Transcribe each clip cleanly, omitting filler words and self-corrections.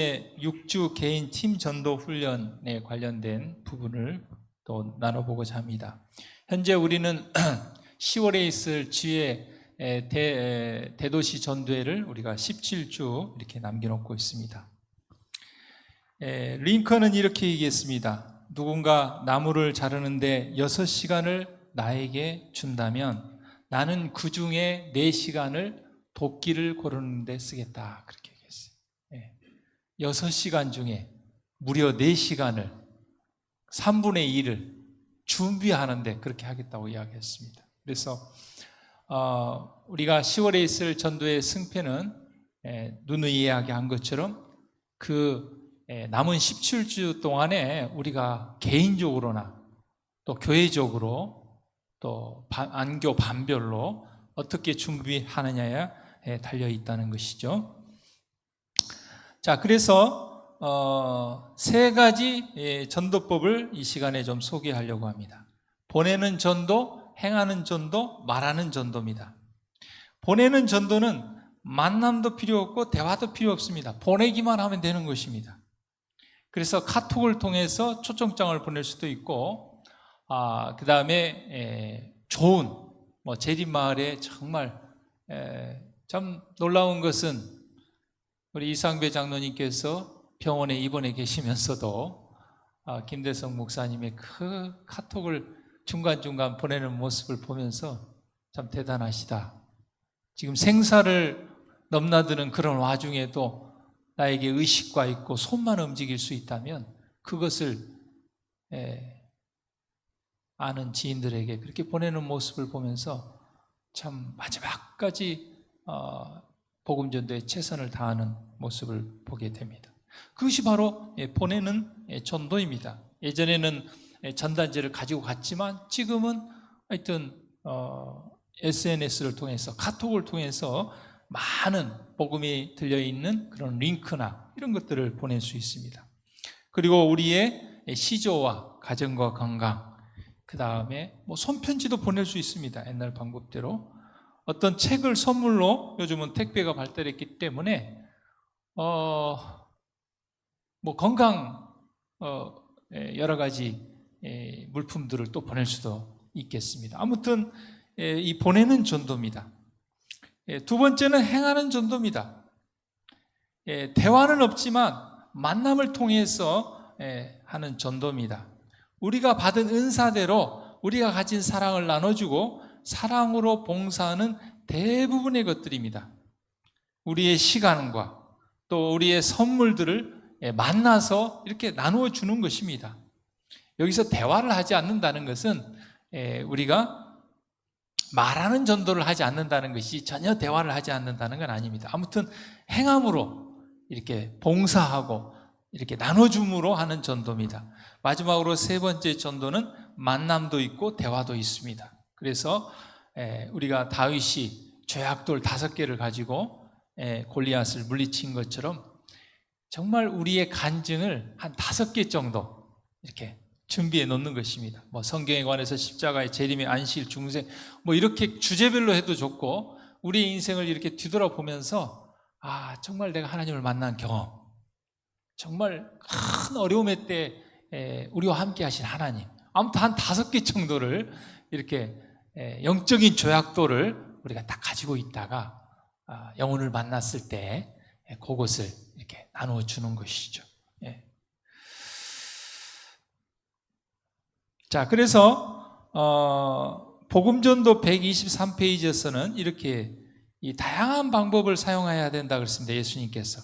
6주 개인 팀 전도 훈련에 관련된 부분을 또 나눠보고자 합니다. 현재 우리는 10월에 있을 주의 대도시 전도회를 우리가 17주 이렇게 남겨놓고 있습니다. 링컨은 이렇게 얘기했습니다. 누군가 나무를 자르는데 6시간을 나에게 준다면 나는 그 중에 4시간을 도끼를 고르는 데 쓰겠다. 그렇게 얘기했어요. 6시간 중에 무려 4시간을 3분의 1을 준비하는데 그렇게 하겠다고 이야기했습니다. 그래서 우리가 10월에 있을 전도의 승패는 누누이 이야기한 것처럼 그 남은 17주 동안에 우리가 개인적으로나 또 교회적으로 또 안교 반별로 어떻게 준비하느냐에 달려 있다는 것이죠. 자, 그래서 3가지 전도법을 이 시간에 좀 소개하려고 합니다. 보내는 전도, 행하는 전도, 말하는 전도입니다. 보내는 전도는 만남도 필요 없고 대화도 필요 없습니다. 보내기만 하면 되는 것입니다. 그래서 카톡을 통해서 초청장을 보낼 수도 있고, 그 다음에 좋은 제림마을에 정말 참 놀라운 것은 우리 이상배 장로님께서 병원에 입원해 계시면서도 김대성 목사님의 그 카톡을 중간중간 보내는 모습을 보면서 참 대단하시다. 지금 생사를 넘나드는 그런 와중에도 나에게 의식과 있고 손만 움직일 수 있다면 그것을 아는 지인들에게 그렇게 보내는 모습을 보면서 참 마지막까지 복음전도에 최선을 다하는 모습을 보게 됩니다. 그것이 바로 보내는 전도입니다. 예전에는 전단지를 가지고 갔지만 지금은 하여튼 SNS를 통해서 카톡을 통해서 많은 복음이 들려있는 그런 링크나 이런 것들을 보낼 수 있습니다. 그리고 우리의 시조와 가정과 건강, 그 다음에 손편지도 보낼 수 있습니다. 옛날 방법대로. 어떤 책을 선물로 요즘은 택배가 발달했기 때문에 건강 여러 가지 물품들을 또 보낼 수도 있겠습니다. 아무튼 이 보내는 전도입니다. 두 번째는 행하는 전도입니다. 대화는 없지만 만남을 통해서 하는 전도입니다. 우리가 받은 은사대로 우리가 가진 사랑을 나눠주고 사랑으로 봉사하는 대부분의 것들입니다. 우리의 시간과 또 우리의 선물들을 만나서 이렇게 나누어 주는 것입니다. 여기서 대화를 하지 않는다는 것은 우리가 말하는 전도를 하지 않는다는 것이 전혀 대화를 하지 않는다는 건 아닙니다. 아무튼 행함으로 이렇게 봉사하고 이렇게 나눠줌으로 하는 전도입니다. 마지막으로 3번째 전도는 만남도 있고 대화도 있습니다. 그래서 우리가 다윗이 죄악돌 5개를 가지고 골리앗을 물리친 것처럼 정말 우리의 간증을 한 5개 정도 이렇게 준비해 놓는 것입니다. 성경에 관해서 십자가의 재림의 안식, 중생 이렇게 주제별로 해도 좋고 우리의 인생을 이렇게 뒤돌아보면서 정말 내가 하나님을 만난 경험, 정말 큰 어려움의 때 우리와 함께 하신 하나님, 아무튼 한 5개 정도를 이렇게 영적인 조약도를 우리가 딱 가지고 있다가 영혼을 만났을 때 그것을 이렇게 나누어 주는 것이죠. 자, 그래서 복음전도 123페이지에서는 이렇게 이 다양한 방법을 사용해야 된다 그랬습니다. 예수님께서.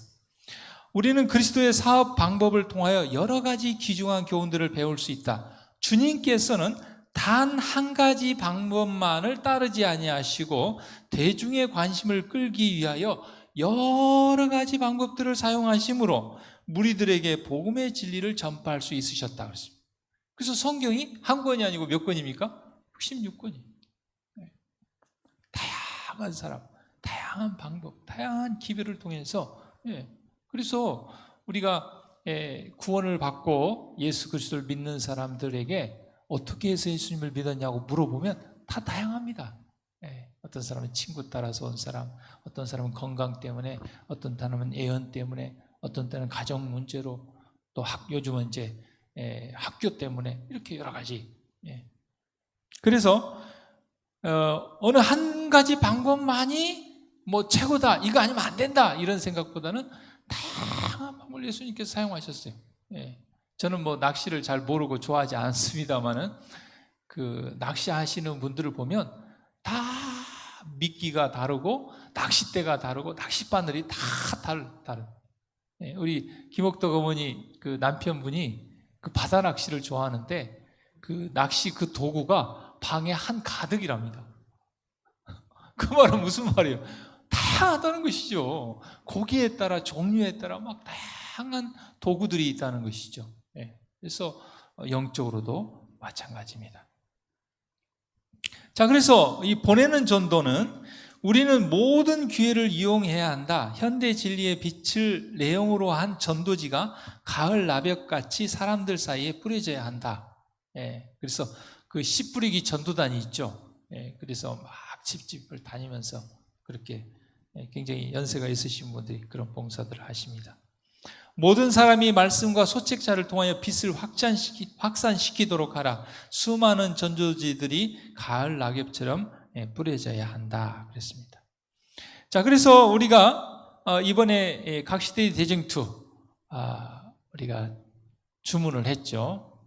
우리는 그리스도의 사업 방법을 통하여 여러 가지 귀중한 교훈들을 배울 수 있다. 주님께서는 단 한 가지 방법만을 따르지 아니하시고 대중의 관심을 끌기 위하여 여러 가지 방법들을 사용하심으로 무리들에게 복음의 진리를 전파할 수 있으셨다 그랬습니다. 그래서 성경이 한 권이 아니고 몇 권입니까? 66권이. 다양한 사람, 다양한 방법, 다양한 기별을 통해서 그래서 우리가 구원을 받고 예수 그리스도를 믿는 사람들에게 어떻게 해서 예수님을 믿었냐고 물어보면 다 다양합니다. 어떤 사람은 친구 따라서 온 사람, 어떤 사람은 건강 때문에, 어떤 사람은 애연 때문에, 어떤 때는 가정 문제로, 또 요즘은 이제 학교 때문에 이렇게 여러 가지. 그래서 어느 한 가지 방법만이 뭐 최고다, 이거 아니면 안 된다, 이런 생각보다는 다양한 방법을 예수님께서 사용하셨어요. 저는 뭐 낚시를 잘 모르고 좋아하지 않습니다만은 그 낚시하시는 분들을 보면 다 미끼가 다르고 낚싯대가 다르고 낚싯바늘이 다 다른. 우리 김옥덕 어머니 그 남편분이 그 바다 낚시를 좋아하는데 그 낚시 그 도구가 방에 한 가득이랍니다. 그 말은 무슨 말이에요? 다양하다는 것이죠. 고기에 따라, 종류에 따라 막 다양한 도구들이 있다는 것이죠. 그래서 영적으로도 마찬가지입니다. 자, 그래서 이 보내는 전도는 우리는 모든 기회를 이용해야 한다. 현대 진리의 빛을 내용으로 한 전도지가 가을 나벽같이 사람들 사이에 뿌려져야 한다. 그래서 그 씨 뿌리기 전도단이 있죠. 그래서 막 집집을 다니면서 그렇게 굉장히 연세가 있으신 분들이 그런 봉사들을 하십니다. 모든 사람이 말씀과 소책자를 통하여 빛을 확산시키도록 하라. 수많은 전도지들이 가을 낙엽처럼 뿌려져야 한다 그랬습니다. 자, 그래서 우리가 이번에 각시대의 대쟁투 우리가 주문을 했죠.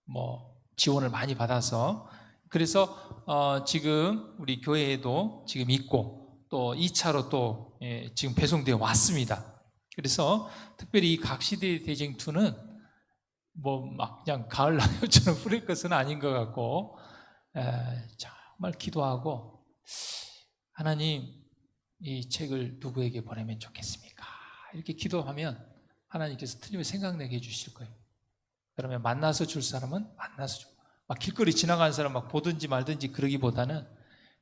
뭐 지원을 많이 받아서. 그래서 지금 우리 교회에도 지금 있고 또 2차로 또 지금 배송되어 왔습니다. 그래서 특별히 이 각시대의 대쟁투는 뭐 막 그냥 가을 낙엽처럼 뿌릴 것은 아닌 것 같고, 정말 기도하고, 하나님 이 책을 누구에게 보내면 좋겠습니까? 이렇게 기도하면 하나님께서 틀림없이 생각나게 해주실 거예요. 그러면 만나서 줄 사람은 만나서 주고, 막 길거리 지나가는 사람 막 보든지 말든지 그러기보다는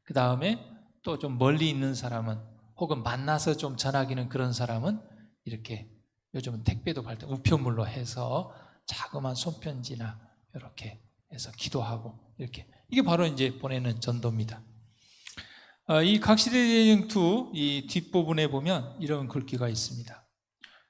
그 다음에 또 좀 멀리 있는 사람은, 혹은 만나서 좀 전하기는 그런 사람은 이렇게 요즘은 택배도 갈 때 우편물로 해서 자그마한 손편지나 이렇게 해서 기도하고, 이렇게 이게 바로 이제 보내는 전도입니다. 이 각시대 대쟁투 이 뒷부분에 보면 이런 글귀가 있습니다.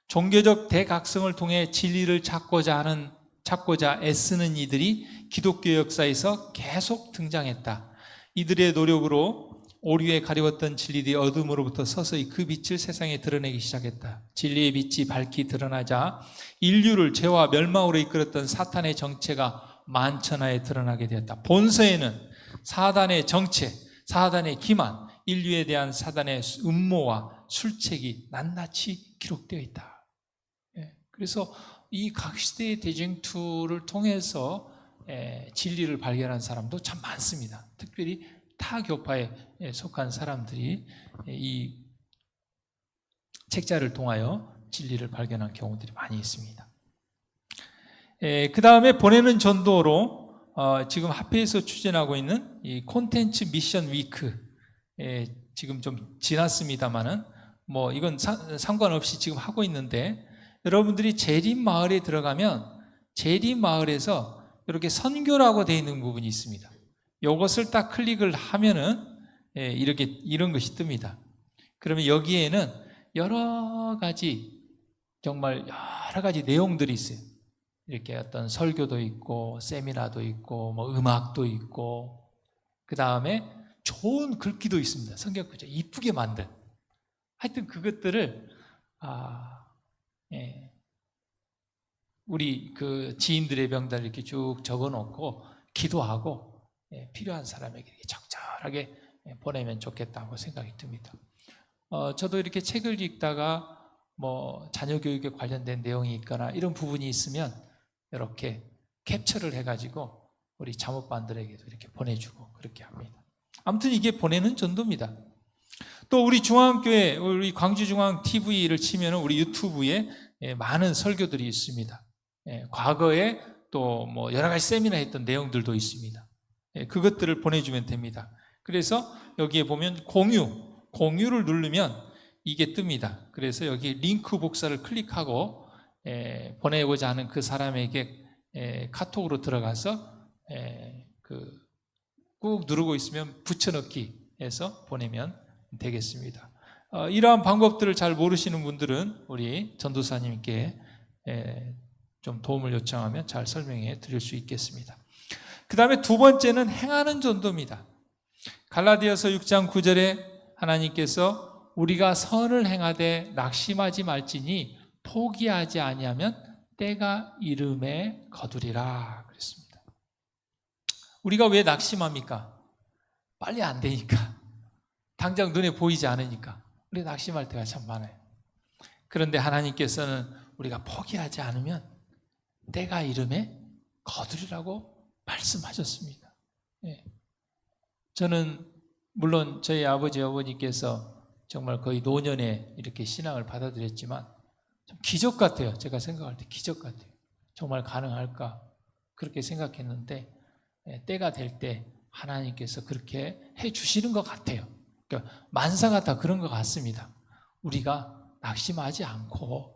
종교적 대각성을 통해 진리를 찾고자 애쓰는 이들이 기독교 역사에서 계속 등장했다. 이들의 노력으로 오류에 가려웠던 진리들이 어둠으로부터 서서히 그 빛을 세상에 드러내기 시작했다. 진리의 빛이 밝히 드러나자 인류를 죄와 멸망으로 이끌었던 사탄의 정체가 만천하에 드러나게 되었다. 본서에는 사단의 정체, 사단의 기만, 인류에 대한 사단의 음모와 술책이 낱낱이 기록되어 있다. 그래서 이 각시대의 대쟁투를 통해서 진리를 발견한 사람도 참 많습니다. 특별히 타교파에 속한 사람들이 이 책자를 통하여 진리를 발견한 경우들이 많이 있습니다. 그 다음에 보내는 전도로 지금 합회에서 추진하고 있는 이 콘텐츠 미션 위크, 지금 좀 지났습니다만은 뭐 이건 상관없이 지금 하고 있는데, 여러분들이 재림마을에 들어가면 재림마을에서 이렇게 선교라고 되어 있는 부분이 있습니다. 이것을 딱 클릭을 하면은 이렇게 이런 것이 뜹니다. 그러면 여기에는 여러 가지, 정말 여러 가지 내용들이 있어요. 이렇게 어떤 설교도 있고 세미나도 있고 뭐 음악도 있고, 그 다음에 좋은 글귀도 있습니다. 성경구절 이쁘게 만든. 하여튼 그것들을 우리 그 지인들의 명단을 이렇게 쭉 적어놓고 기도하고 필요한 사람에게 적절하게 보내면 좋겠다고 생각이 듭니다. 저도 이렇게 책을 읽다가 뭐 자녀 교육에 관련된 내용이 있거나 이런 부분이 있으면 이렇게 캡처를 해가지고 우리 자모반들에게도 이렇게 보내주고 그렇게 합니다. 아무튼 이게 보내는 전도입니다. 또 우리 중앙교회, 우리 광주중앙TV를 치면 우리 유튜브에 많은 설교들이 있습니다. 과거에 또 뭐 여러 가지 세미나 했던 내용들도 있습니다. 그것들을 보내주면 됩니다. 그래서 여기에 보면 공유를 누르면 이게 뜨니다. 그래서 여기 링크 복사를 클릭하고 보내고자 하는 그 사람에게 카톡으로 들어가서 꾹 누르고 있으면 붙여넣기 해서 보내면 되겠습니다. 이러한 방법들을 잘 모르시는 분들은 우리 전도사님께 좀 도움을 요청하면 잘 설명해 드릴 수 있겠습니다. 그 다음에 두 번째는 행하는 전도입니다. 갈라디아서 6장 9절에 하나님께서 우리가 선을 행하되 낙심하지 말지니 포기하지 아니하면 때가 이름에 거두리라 그랬습니다. 우리가 왜 낙심합니까? 빨리 안 되니까. 당장 눈에 보이지 않으니까. 우리 낙심할 때가 참 많아요. 그런데 하나님께서는 우리가 포기하지 않으면 때가 이름에 거두리라고 말씀하셨습니다. 예. 저는 물론 저희 아버지 어머니께서 정말 거의 노년에 이렇게 신앙을 받아들였지만 좀 기적 같아요. 제가 생각할 때 기적 같아요. 정말 가능할까 그렇게 생각했는데 때가 될 때 하나님께서 그렇게 해주시는 것 같아요. 그러니까 만사가 다 그런 것 같습니다. 우리가 낙심하지 않고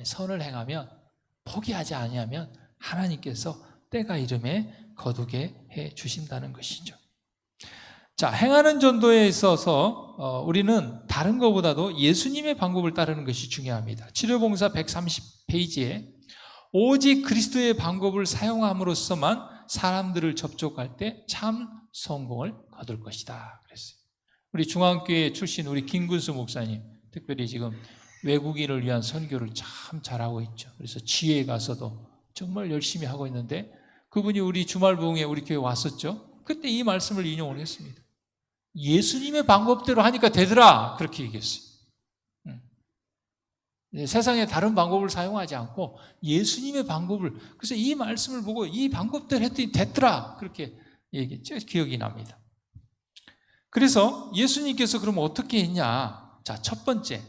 선을 행하면 포기하지 아니하면 하나님께서 때가 이름에 거두게 해 주신다는 것이죠. 자, 행하는 전도에 있어서 우리는 다른 것보다도 예수님의 방법을 따르는 것이 중요합니다. 치료봉사 130페이지에 오직 그리스도의 방법을 사용함으로써만 사람들을 접촉할 때 참 성공을 거둘 것이다 그랬어요. 우리 중앙교회 출신 우리 김근수 목사님 특별히 지금 외국인을 위한 선교를 참 잘하고 있죠. 그래서 지혜에 가서도 정말 열심히 하고 있는데 그분이 우리 주말부흥에 우리 교회 왔었죠. 그때 이 말씀을 인용을 했습니다. 예수님의 방법대로 하니까 되더라 그렇게 얘기했어요. 세상에 다른 방법을 사용하지 않고 예수님의 방법을, 그래서 이 말씀을 보고 이 방법대로 했더니 됐더라 그렇게 얘기했죠. 기억이 납니다. 그래서 예수님께서 그럼 어떻게 했냐? 자, 첫 번째,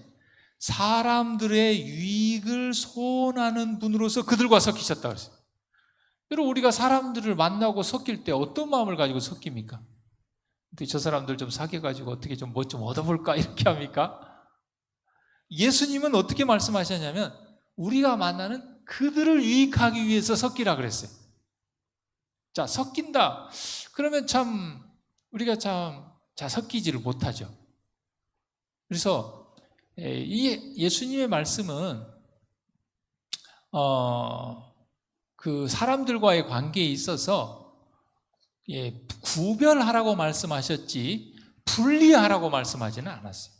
사람들의 유익을 소원하는 분으로서 그들과 섞이셨다 그랬어요. 여러분, 우리가 사람들을 만나고 섞일 때 어떤 마음을 가지고 섞입니까? 저 사람들 좀 사귀어가지고 어떻게 좀 뭐 좀 얻어볼까 이렇게 합니까? 예수님은 어떻게 말씀하셨냐면 우리가 만나는 그들을 유익하기 위해서 섞이라 그랬어요. 자, 섞인다. 그러면 참 우리가 참 잘 섞이지를 못하죠. 그래서 이 예수님의 말씀은 그 사람들과의 관계에 있어서 구별하라고 말씀하셨지 분리하라고 말씀하지는 않았어요.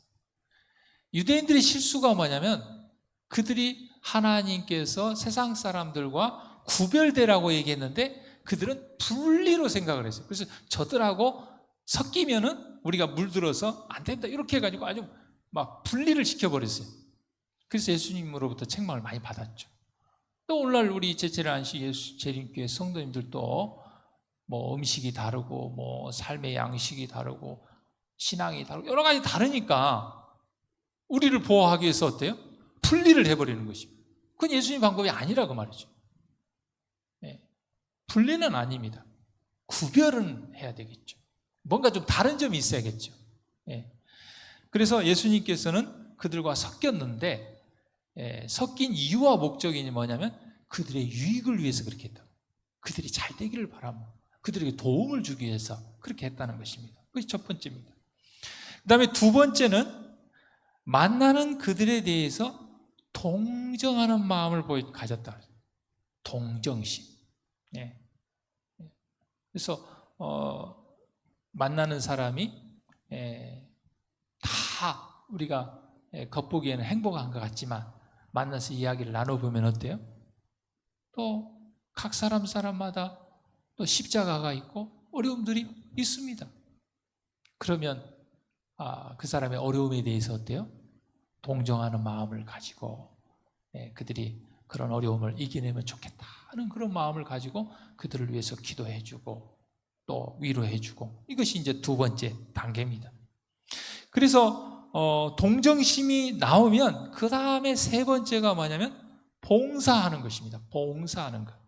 유대인들의 실수가 뭐냐면 그들이 하나님께서 세상 사람들과 구별되라고 얘기했는데 그들은 분리로 생각을 했어요. 그래서 저들하고 섞이면은 우리가 물들어서 안 된다 이렇게 해가지고 아주 막 분리를 시켜버렸어요. 그래서 예수님으로부터 책망을 많이 받았죠. 또 오늘날 우리 제철의 안식 예수 재림교회 성도님들도 뭐 음식이 다르고 뭐 삶의 양식이 다르고 신앙이 다르고 여러 가지 다르니까 우리를 보호하기 위해서 어때요? 분리를 해버리는 것입니다. 그건 예수님 방법이 아니라고 말이죠. 분리는 아닙니다. 구별은 해야 되겠죠. 뭔가 좀 다른 점이 있어야겠죠. 그래서 예수님께서는 그들과 섞였는데 섞인 이유와 목적이 뭐냐면 그들의 유익을 위해서 그렇게 했다. 그들이 잘 되기를 바라며 그들에게 도움을 주기 위해서 그렇게 했다는 것입니다. 그것이 첫 번째입니다. 그 다음에 두 번째는 만나는 그들에 대해서 동정하는 마음을 가졌다. 동정심. 그래서 만나는 사람이 다 우리가 겉보기에는 행복한 것 같지만 만나서 이야기를 나눠보면 어때요? 또 각 사람마다 또 십자가가 있고 어려움들이 있습니다. 그러면 그 사람의 어려움에 대해서 어때요? 동정하는 마음을 가지고 그들이 그런 어려움을 이겨내면 좋겠다는 그런 마음을 가지고 그들을 위해서 기도해주고 또 위로해주고 이것이 이제 두 번째 단계입니다. 그래서 동정심이 나오면 그 다음에 세 번째가 뭐냐면 봉사하는 것입니다. 봉사하는 것.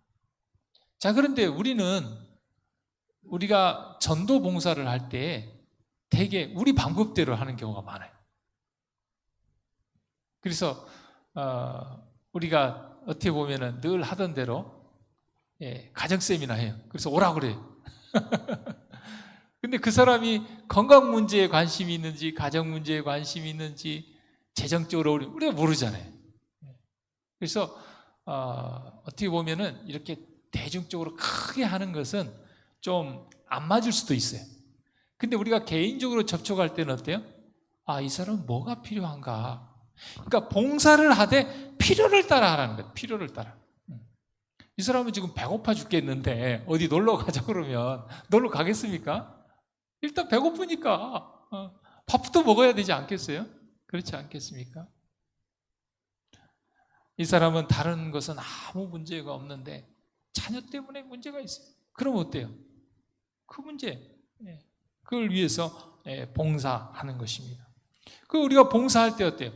자, 그런데 우리가 전도 봉사를 할 때 되게 우리 방법대로 하는 경우가 많아요. 그래서 우리가 어떻게 보면은 늘 하던 대로 가정 세미나 해요. 그래서 오라 그래요. 근데 그 사람이 건강 문제에 관심이 있는지, 가정 문제에 관심이 있는지, 재정적으로 우리가 모르잖아요. 그래서 어떻게 보면은 이렇게 대중적으로 크게 하는 것은 좀 안 맞을 수도 있어요. 근데 우리가 개인적으로 접촉할 때는 어때요? 이 사람은 뭐가 필요한가? 그러니까 봉사를 하되 필요를 따라 하라는 거예요. 필요를 따라. 이 사람은 지금 배고파 죽겠는데 어디 놀러 가자 그러면 놀러 가겠습니까? 일단 배고프니까 밥부터 먹어야 되지 않겠어요? 그렇지 않겠습니까? 이 사람은 다른 것은 아무 문제가 없는데 자녀 때문에 문제가 있어요. 그럼 어때요? 그 문제, 그걸 위해서 봉사하는 것입니다. 그 우리가 봉사할 때 어때요?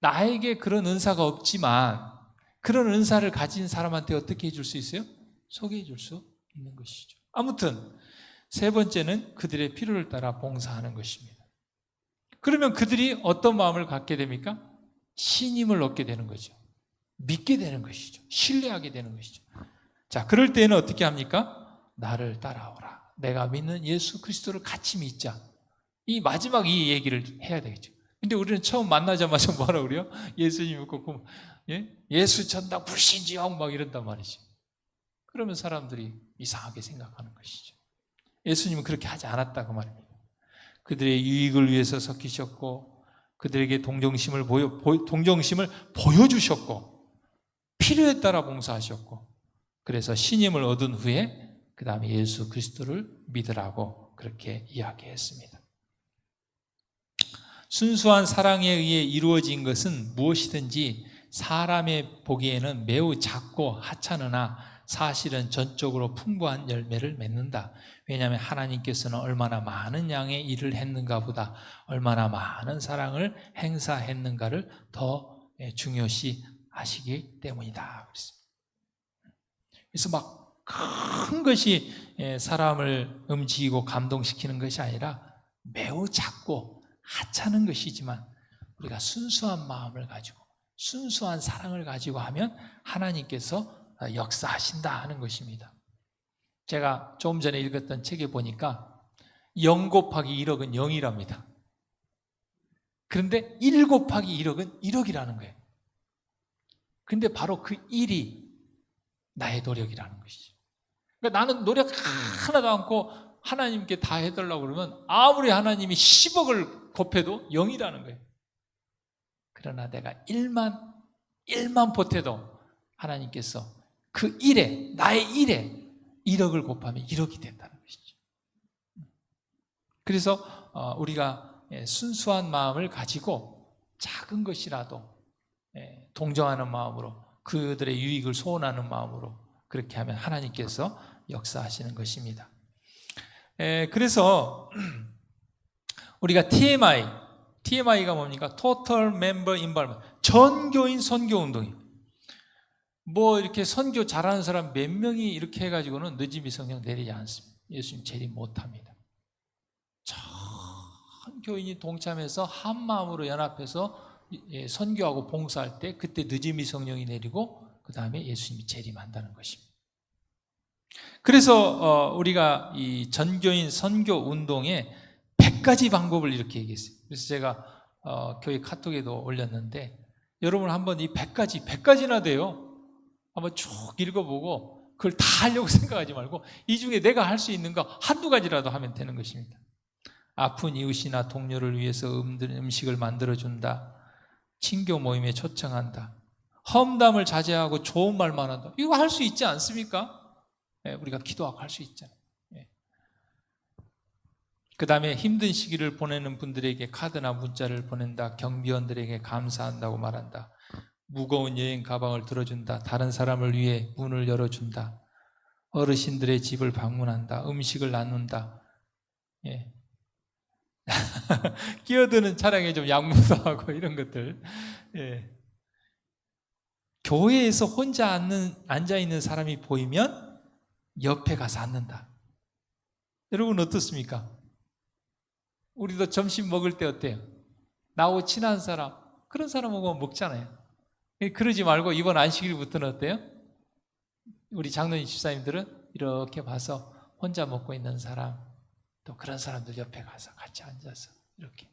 나에게 그런 은사가 없지만 그런 은사를 가진 사람한테 어떻게 해줄 수 있어요? 소개해 줄 수 있는 것이죠. 아무튼 세 번째는 그들의 필요를 따라 봉사하는 것입니다. 그러면 그들이 어떤 마음을 갖게 됩니까? 신임을 얻게 되는 거죠. 믿게 되는 것이죠. 신뢰하게 되는 것이죠. 자, 그럴 때는 어떻게 합니까? 나를 따라오라. 내가 믿는 예수 그리스도를 같이 믿자. 이 마지막 이 얘기를 해야 되겠죠. 근데 우리는 처음 만나자마자 뭐라 그래요? 예수님 믿고 예수 전당 불신지영 막 이런단 말이죠. 그러면 사람들이 이상하게 생각하는 것이죠. 예수님은 그렇게 하지 않았다고 말입니다. 그들의 유익을 위해서 섞이셨고 그들에게 동정심을 보여주셨고 필요에 따라 봉사하셨고 그래서 신임을 얻은 후에 그 다음에 예수 그리스도를 믿으라고 그렇게 이야기했습니다. 순수한 사랑에 의해 이루어진 것은 무엇이든지 사람의 보기에는 매우 작고 하찮으나 사실은 전적으로 풍부한 열매를 맺는다. 왜냐하면 하나님께서는 얼마나 많은 양의 일을 했는가 보다 얼마나 많은 사랑을 행사했는가를 더 중요시 하시기 때문이다. 그래서 막 큰 것이 사람을 움직이고 감동시키는 것이 아니라 매우 작고 하찮은 것이지만 우리가 순수한 마음을 가지고 순수한 사랑을 가지고 하면 하나님께서 역사하신다 하는 것입니다. 제가 조금 전에 읽었던 책에 보니까 0 곱하기 1억은 0이랍니다. 그런데 1 곱하기 1억은 1억이라는 거예요. 그런데 바로 그 1이 나의 노력이라는 것이죠. 그러니까 나는 노력 하나도 않고 하나님께 다 해달라고 그러면 아무리 하나님이 10억을 곱해도 0이라는 거예요. 그러나 내가 1만 보태도 하나님께서 그 1에 나의 1에 1억을 곱하면 1억이 된다는 것이죠. 그래서 우리가 순수한 마음을 가지고 작은 것이라도 동정하는 마음으로 그들의 유익을 소원하는 마음으로 그렇게 하면 하나님께서 역사하시는 것입니다. 그래서 우리가 TMI가 뭡니까? Total Member Involvement, 전교인 선교 운동이에요. 뭐 이렇게 선교 잘하는 사람 몇 명이 이렇게 해가지고는 늦음이 성령 내리지 않습니다. 예수님 재림 못합니다. 전 교인이 동참해서 한 마음으로 연합해서 선교하고 봉사할 때 그때 늦음이 성령이 내리고 그 다음에 예수님이 재림한다는 것입니다. 그래서 우리가 이 전교인 선교 운동에 100가지 방법을 이렇게 얘기했어요. 그래서 제가 교회 카톡에도 올렸는데 여러분 한번 이 100가지나 돼요. 한번 쭉 읽어보고 그걸 다 하려고 생각하지 말고 이 중에 내가 할 수 있는 거 한두 가지라도 하면 되는 것입니다. 아픈 이웃이나 동료를 위해서 음식을 만들어준다. 친교 모임에 초청한다. 험담을 자제하고 좋은 말만 한다. 이거 할 수 있지 않습니까? 우리가 기도하고 할 수 있잖아요. 그 다음에 힘든 시기를 보내는 분들에게 카드나 문자를 보낸다. 경비원들에게 감사한다고 말한다. 무거운 여행 가방을 들어준다. 다른 사람을 위해 문을 열어준다. 어르신들의 집을 방문한다. 음식을 나눈다. 끼어드는 차량에 좀 양보도 하고 이런 것들. 교회에서 혼자 앉아있는 사람이 보이면 옆에 가서 앉는다. 여러분 어떻습니까? 우리도 점심 먹을 때 어때요? 나하고 친한 사람, 그런 사람하고 먹잖아요. 그러지 말고 이번 안식일부터는 어때요? 우리 장로님 집사님들은 이렇게 봐서 혼자 먹고 있는 사람, 또 그런 사람들 옆에 가서 같이 앉아서 이렇게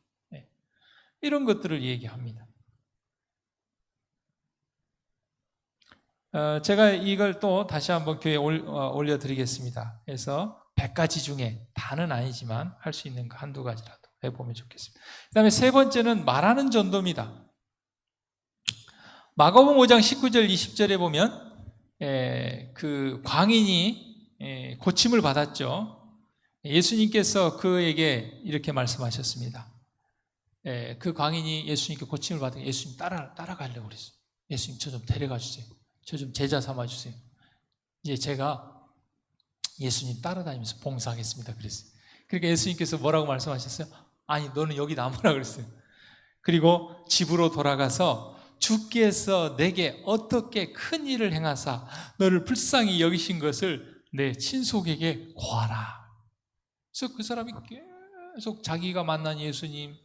이런 것들을 얘기합니다. 제가 이걸 또 다시 한번 교회에 올려드리겠습니다. 그래서 100가지 중에 다는 아니지만 할 수 있는 거 한두 가지라도 해보면 좋겠습니다. 그 다음에 세 번째는 말하는 전도입니다. 마가복음 5장 19절 20절에 보면 그 광인이 고침을 받았죠. 예수님께서 그에게 이렇게 말씀하셨습니다. 그 광인이 예수님께 고침을 받은 예수님 따라가려고 그랬어요. 예수님 저 좀 데려가 주세요. 저 좀 제자 삼아 주세요. 이제 제가 예수님 따라다니면서 봉사하겠습니다. 그랬어요. 그러니까 예수님께서 뭐라고 말씀하셨어요? 아니 너는 여기 남으라 그랬어요. 그리고 집으로 돌아가서 주께서 내게 어떻게 큰 일을 행하사 너를 불쌍히 여기신 것을 내 친속에게 고하라. 그래서 그 사람이 계속 자기가 만난 예수님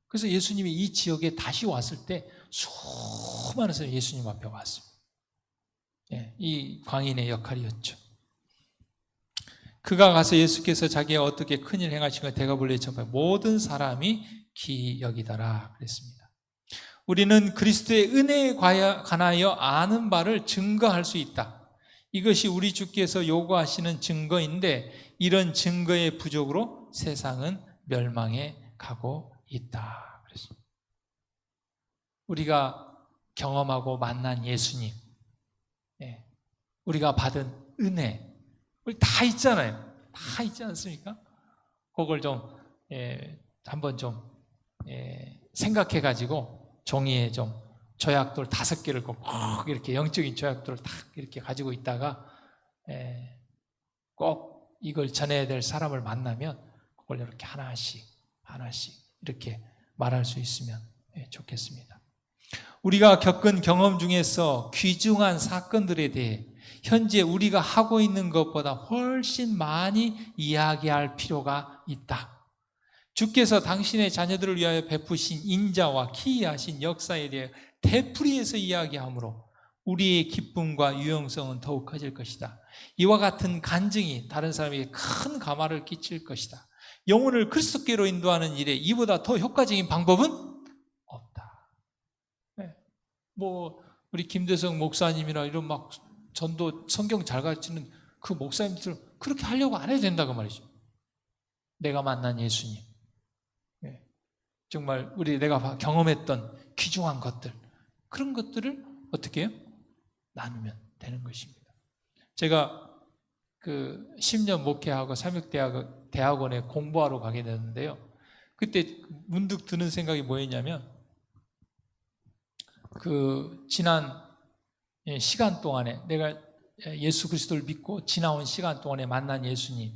그래서 예수님이 이 지역에 다시 왔을 때 수많은 사람이 예수님 앞에 왔습니다. 이 광인의 역할이었죠. 그가 가서 예수께서 자기가 어떻게 큰일 행하신 걸 대가볼레에 전파해 모든 사람이 기이 여기더라 그랬습니다. 우리는 그리스도의 은혜에 관하여 아는 바를 증거할 수 있다. 이것이 우리 주께서 요구하시는 증거인데 이런 증거의 부족으로 세상은 멸망해 가고 있다. 그랬습니다. 우리가 경험하고 만난 예수님, 우리가 받은 은혜, 우리 다 있잖아요. 다 있지 않습니까? 그걸 좀 한번 좀 생각해 가지고 종이에 좀 조약돌 5개를 꼭 이렇게 영적인 조약돌을 딱 이렇게 가지고 있다가 꼭 이걸 전해야 될 사람을 만나면 그걸 이렇게 하나씩 이렇게 말할 수 있으면 좋겠습니다. 우리가 겪은 경험 중에서 귀중한 사건들에 대해 현재 우리가 하고 있는 것보다 훨씬 많이 이야기할 필요가 있다. 주께서 당신의 자녀들을 위하여 베푸신 인자와 기이하신 역사에 대해 되풀이해서 이야기하므로 우리의 기쁨과 유용성은 더욱 커질 것이다. 이와 같은 간증이 다른 사람에게 큰 감화를 끼칠 것이다. 영혼을 그리스도께로 인도하는 일에 이보다 더 효과적인 방법은 없다. 우리 김대성 목사님이나 이런 막 전도 성경 잘 가르치는 그 목사님들 그렇게 하려고 안 해도 된다고 말이죠. 내가 만난 예수님, 정말 내가 경험했던 귀중한 것들, 그런 것들을 어떻게 해요? 나누면 되는 것입니다. 제가 그 10년 목회하고 삼육대학원에 공부하러 가게 됐는데요. 그때 문득 드는 생각이 뭐였냐면 그 지난 시간 동안에 내가 예수 그리스도를 믿고 지나온 시간 동안에 만난 예수님,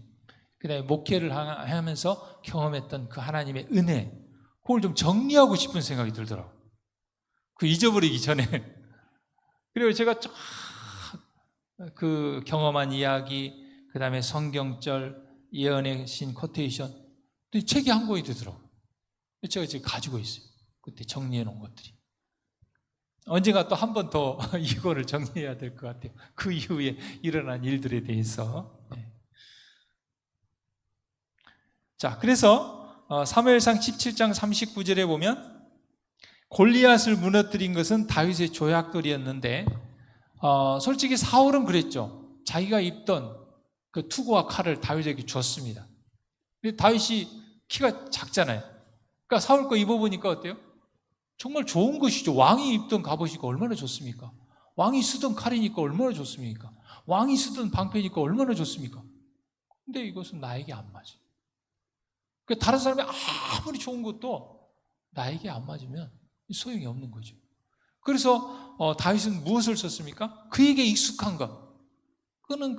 그 다음에 목회를 하면서 경험했던 그 하나님의 은혜, 그걸 좀 정리하고 싶은 생각이 들더라고요. 그 잊어버리기 전에. 그리고 제가 그 경험한 이야기, 그 다음에 성경절, 예언의 신 코테이션, 또 책이 한 권이 되더라고요. 제가 지금 가지고 있어요. 그때 정리해 놓은 것들이. 언젠가 또 한 번 더 이거를 정리해야 될 것 같아요. 그 이후에 일어난 일들에 대해서. 자, 그래서 사무엘상 17장 39절에 보면 골리앗을 무너뜨린 것은 다윗의 조약돌이었는데 솔직히 사울은 그랬죠. 자기가 입던 그 투구와 칼을 다윗에게 줬습니다. 근데 다윗이 키가 작잖아요. 그러니까 사울 거 입어보니까 어때요? 정말 좋은 것이죠. 왕이 입던 갑옷이니까 얼마나 좋습니까? 왕이 쓰던 칼이니까 얼마나 좋습니까? 왕이 쓰던 방패니까 얼마나 좋습니까? 근데 이것은 나에게 안 맞아요. 그러니까 다른 사람이 아무리 좋은 것도 나에게 안 맞으면 소용이 없는 거죠. 그래서 다윗은 무엇을 썼습니까? 그에게 익숙한 것. 그는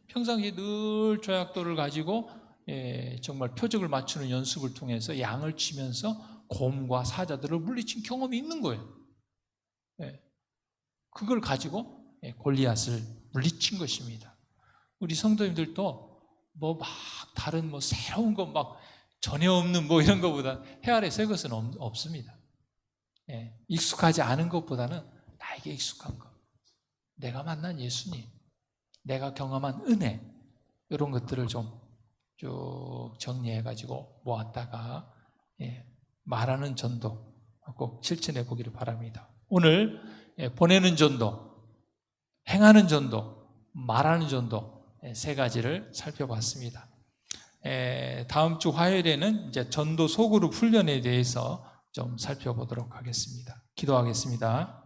평상시에 늘 조약돌을 가지고 정말 표적을 맞추는 연습을 통해서 양을 치면서 곰과 사자들을 물리친 경험이 있는 거예요. 그걸 가지고 골리앗을 물리친 것입니다. 우리 성도님들도 다른 새로운 것 전혀 없는 이런 것보다 해 아래 새 것은 없습니다. 익숙하지 않은 것보다는 나에게 익숙한 것, 내가 만난 예수님, 내가 경험한 은혜, 이런 것들을 좀 쭉 정리해가지고 모았다가 말하는 전도 꼭 실천해 보기를 바랍니다. 오늘 보내는 전도, 행하는 전도, 말하는 전도 세 가지를 살펴봤습니다. 다음 주 화요일에는 이제 전도 소그룹 훈련에 대해서 좀 살펴보도록 하겠습니다. 기도하겠습니다.